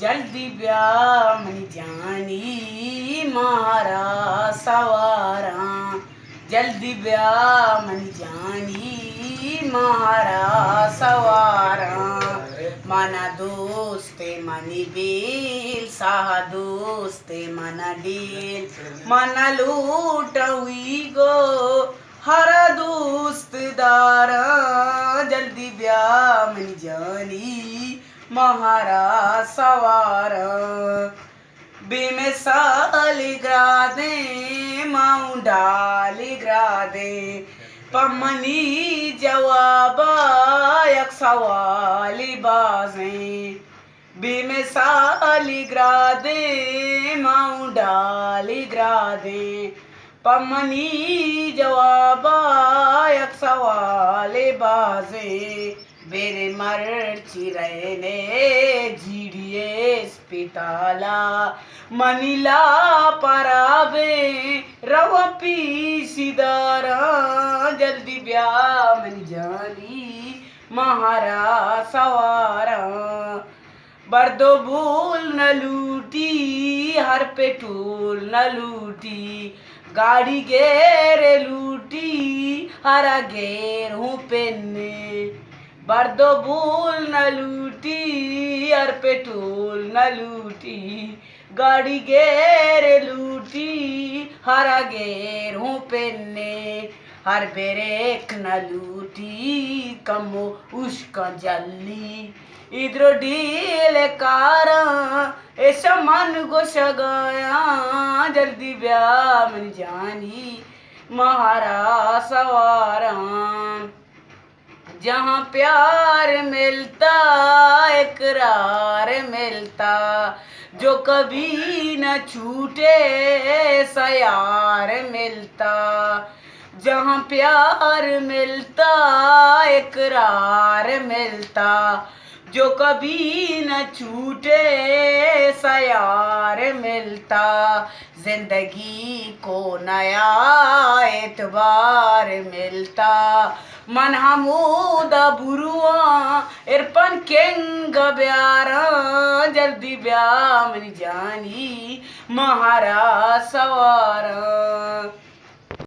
जल्दी ब्याह मन जानी महारा सवारा। जल्दी ब्याह मन जानी महारा सवारा। मना दोस्ते मनी बेल साहा दोस्ते मना डेल। मना लूट हुई गो हर दोस्त दारा। जल्दी ब्याह मन जानी महारा सवारा। बेमिसाल ग्रादे माऊं डाल ग्रादे पमनी जवाबा एक सवाल बाजे। बेमिसाल ग्रादे माऊं डाल ग्रादे पमनी जवाबा एक सवाल बाजे। बेरे मर्ची रहने जीडिए स्पिताला मनीला पराबे रवा पीसीदारा। जल्दी ब्याह मन जानी महारा सवारा। बर्दो भूल न लूटी हर पेटूल न लूटी गाड़ी गेरे लूटी हरा गेर हूँ पेन्ने। बर्दो भूल न लूटी हर पेटूल न लूटी गाड़ी गेर लूटी हरा गेर हूँ पेन्ने। हर बेरेक न लूटी कमो उसका जल्ली इधरो डील कारा ऐसा मन गोश गया। जल्दी ब्याह मन जानी महारा सवारा। जहाँ प्यार मिलता इकरार मिलता जो कभी न छूटे सयार मिलता। जहाँ प्यार मिलता इकरार मिलता जो कभी न छूटे सयार मिलता। जिंदगी को नया एतबार मिलता। मन हमूदा बुरुआ इरपन केंग ब्यारा। जल्दी ब्याह मन जानी महारा सवारा।